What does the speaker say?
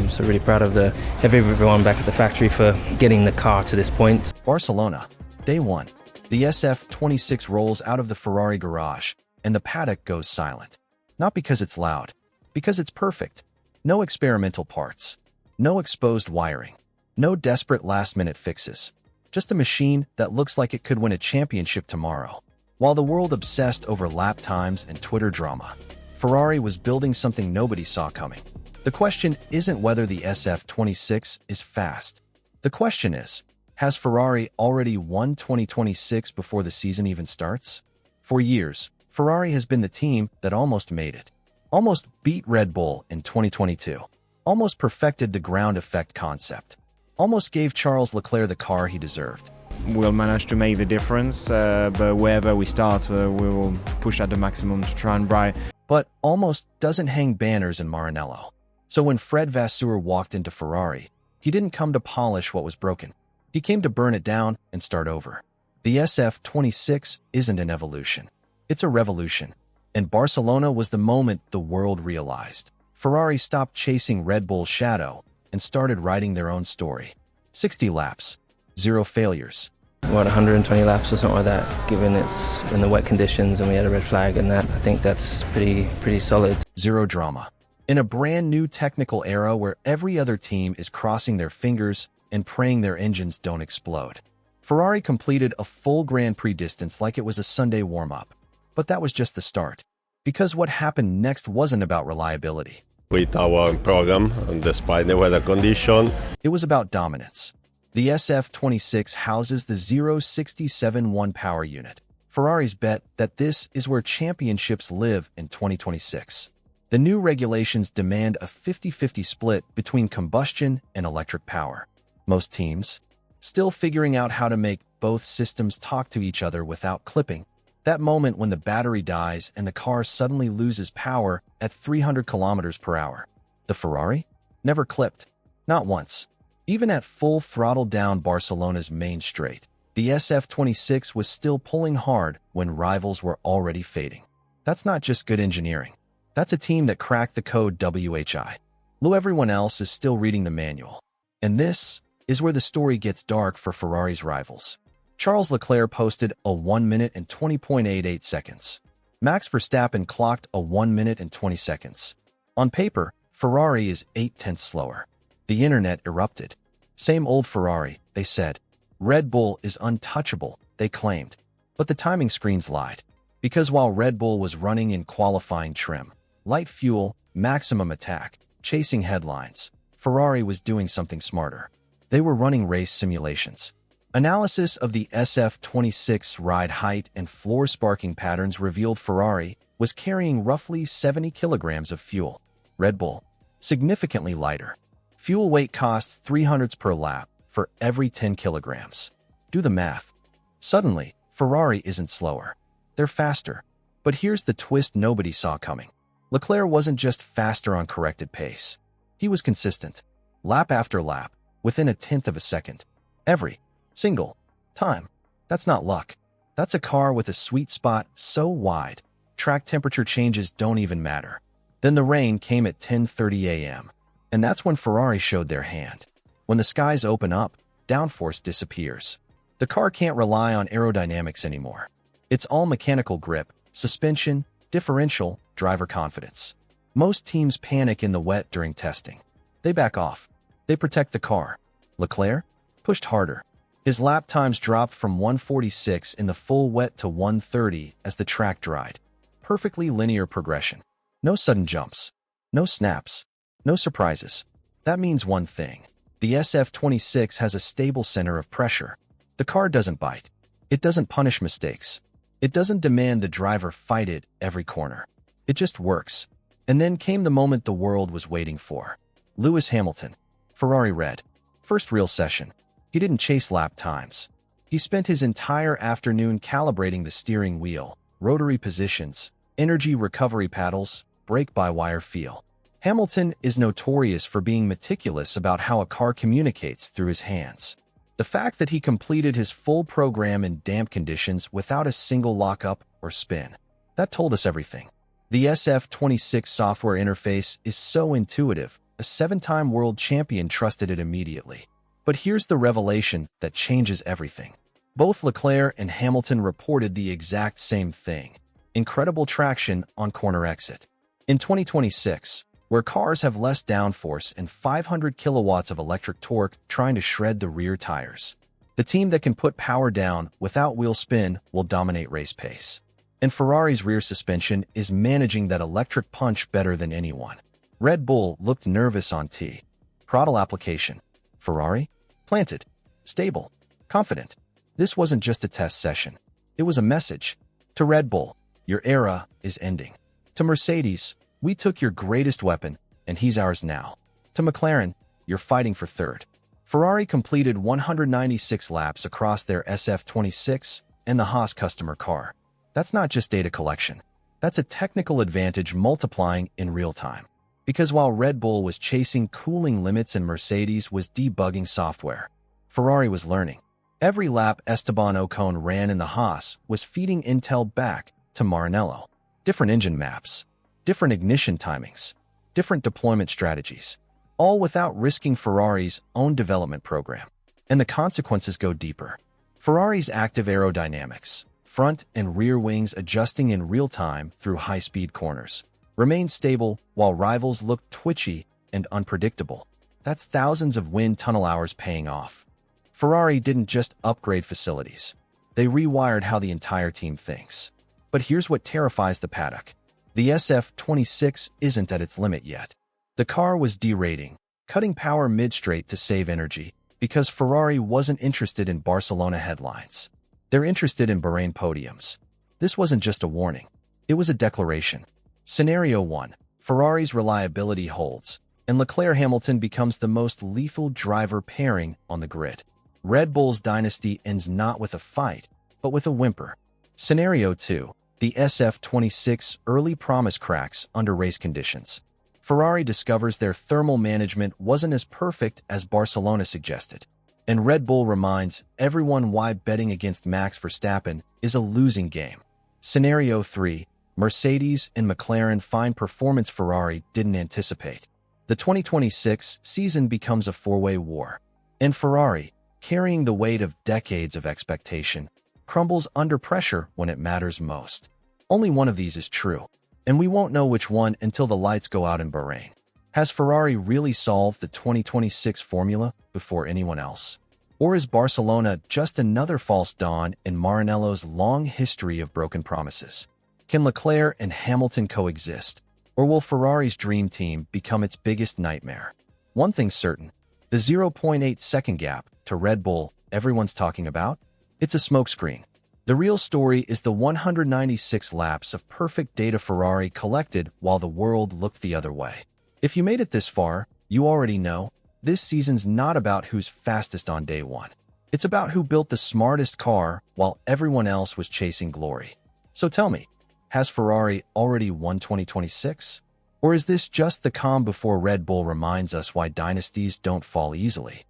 So really proud of everyone back at the factory for getting the car to this point. Barcelona, day one. The SF-26 rolls out of the Ferrari garage, and the paddock goes silent. Not because it's loud, because it's perfect. No experimental parts, no exposed wiring, no desperate last-minute fixes. Just a machine that looks like it could win a championship tomorrow. While the world obsessed over lap times and Twitter drama, Ferrari was building something nobody saw coming. The question isn't whether the SF-26 is fast. The question is, has Ferrari already won 2026 before the season even starts? For years, Ferrari has been the team that almost made it. Almost beat Red Bull in 2022. Almost perfected the ground effect concept. Almost gave Charles Leclerc the car he deserved. We'll manage to make the difference, but wherever we start, we will push at the maximum to try and bribe. But almost doesn't hang banners in Maranello. So when Fred Vasseur walked into Ferrari, he didn't come to polish what was broken. He came to burn it down and start over. The SF-26 isn't an evolution. It's a revolution. And Barcelona was the moment the world realized. Ferrari stopped chasing Red Bull's shadow and started writing their own story. 60 laps, 0 failures. 120 laps or something like that, given it's in the wet conditions and we had a red flag, and that I think that's pretty solid. 0 drama. In a brand new technical era where every other team is crossing their fingers and praying their engines don't explode, Ferrari completed a full Grand Prix distance like it was a Sunday warm-up. But that was just the start. Because what happened next wasn't about reliability. With our program, despite the weather condition, it was about dominance. The SF-26 houses the 0.67-1 power unit. Ferrari's bet that this is where championships live in 2026. The new regulations demand a 50-50 split between combustion and electric power. Most teams, still figuring out how to make both systems talk to each other without clipping. That moment when the battery dies and the car suddenly loses power at 300 kilometers per hour. The Ferrari? Never clipped. Not once. Even at full throttle down Barcelona's main straight, the SF-26 was still pulling hard when rivals were already fading. That's not just good engineering. That's a team that cracked the code WHI. Everyone else is still reading the manual. And this is where the story gets dark for Ferrari's rivals. Charles Leclerc posted a 1 minute and 20.88 seconds. Max Verstappen clocked a 1 minute and 20 seconds. On paper, Ferrari is 0.8 slower. The internet erupted. Same old Ferrari, they said. Red Bull is untouchable, they claimed. But the timing screens lied. Because while Red Bull was running in qualifying trim, light fuel, maximum attack, chasing headlines, Ferrari was doing something smarter. They were running race simulations. Analysis of the SF-26 ride height and floor sparking patterns revealed Ferrari was carrying roughly 70 kilograms of fuel. Red Bull, significantly lighter. Fuel weight costs 300 per lap for every 10 kilograms. Do the math. Suddenly, Ferrari isn't slower. They're faster. But here's the twist nobody saw coming. Leclerc wasn't just faster on corrected pace. He was consistent. Lap after lap, within 1/10 of a second. Every single time. That's not luck. That's a car with a sweet spot so wide, track temperature changes don't even matter. Then the rain came at 10:30 a.m. And that's when Ferrari showed their hand. When the skies open up, downforce disappears. The car can't rely on aerodynamics anymore. It's all mechanical grip, suspension, differential, driver confidence. Most teams panic in the wet during testing. They back off. They protect the car. Leclerc pushed harder. His lap times dropped from 1:46 in the full wet to 1:30 as the track dried. Perfectly linear progression. No sudden jumps. No snaps. No surprises. That means one thing. The SF-26 has a stable center of pressure. The car doesn't bite. It doesn't punish mistakes. It doesn't demand the driver fight it every corner. It just works. And then came the moment the world was waiting for. Lewis Hamilton. Ferrari red. First real session. He didn't chase lap times. He spent his entire afternoon calibrating the steering wheel, rotary positions, energy recovery paddles, brake-by-wire feel. Hamilton is notorious for being meticulous about how a car communicates through his hands. The fact that he completed his full program in damp conditions without a single lockup or spin, that told us everything. The SF-26 software interface is so intuitive a 7-time world champion, trusted it immediately. But here's the revelation that changes everything. Both Leclerc and Hamilton reported the exact same thing: incredible traction on corner exit. In 2026, where cars have less downforce and 500 kilowatts of electric torque trying to shred the rear tires, the team that can put power down without wheel spin will dominate race pace. And Ferrari's rear suspension is managing that electric punch better than anyone. Red Bull looked nervous on throttle application. Ferrari? Planted. Stable. Confident. This wasn't just a test session. It was a message. To Red Bull, your era is ending. To Mercedes, we took your greatest weapon, and he's ours now. To McLaren, you're fighting for third. Ferrari completed 196 laps across their SF-26 and the Haas customer car. That's not just data collection. That's a technical advantage multiplying in real time. Because while Red Bull was chasing cooling limits and Mercedes was debugging software, Ferrari was learning. Every lap Esteban Ocon ran in the Haas was feeding intel back to Maranello. Different engine maps, different ignition timings, different deployment strategies, all without risking Ferrari's own development program. And the consequences go deeper. Ferrari's active aerodynamics, front and rear wings adjusting in real time through high-speed corners, remained stable while rivals looked twitchy and unpredictable. That's thousands of wind tunnel hours paying off. Ferrari didn't just upgrade facilities. They rewired how the entire team thinks. But here's what terrifies the paddock. The SF-26 isn't at its limit yet. The car was derating, cutting power mid-straight to save energy, because Ferrari wasn't interested in Barcelona headlines. They're interested in Bahrain podiums. This wasn't just a warning. It was a declaration. Scenario 1. Ferrari's reliability holds, and Leclerc-Hamilton becomes the most lethal driver pairing on the grid. Red Bull's dynasty ends not with a fight, but with a whimper. Scenario 2. The SF-26 early promise cracks under race conditions. Ferrari discovers their thermal management wasn't as perfect as Barcelona suggested. And Red Bull reminds everyone why betting against Max Verstappen is a losing game. Scenario 3. Mercedes and McLaren find performance Ferrari didn't anticipate. The 2026 season becomes a four-way war. And Ferrari, carrying the weight of decades of expectation, crumbles under pressure when it matters most. Only one of these is true, and we won't know which one until the lights go out in Bahrain. Has Ferrari really solved the 2026 formula before anyone else? Or is Barcelona just another false dawn in Maranello's long history of broken promises? Can Leclerc and Hamilton coexist, or will Ferrari's dream team become its biggest nightmare? One thing's certain, the 0.8-second gap to Red Bull everyone's talking about? It's a smokescreen. The real story is the 196 laps of perfect data Ferrari collected while the world looked the other way. If you made it this far, you already know, this season's not about who's fastest on day one. It's about who built the smartest car while everyone else was chasing glory. So tell me, has Ferrari already won 2026? Or is this just the calm before Red Bull reminds us why dynasties don't fall easily?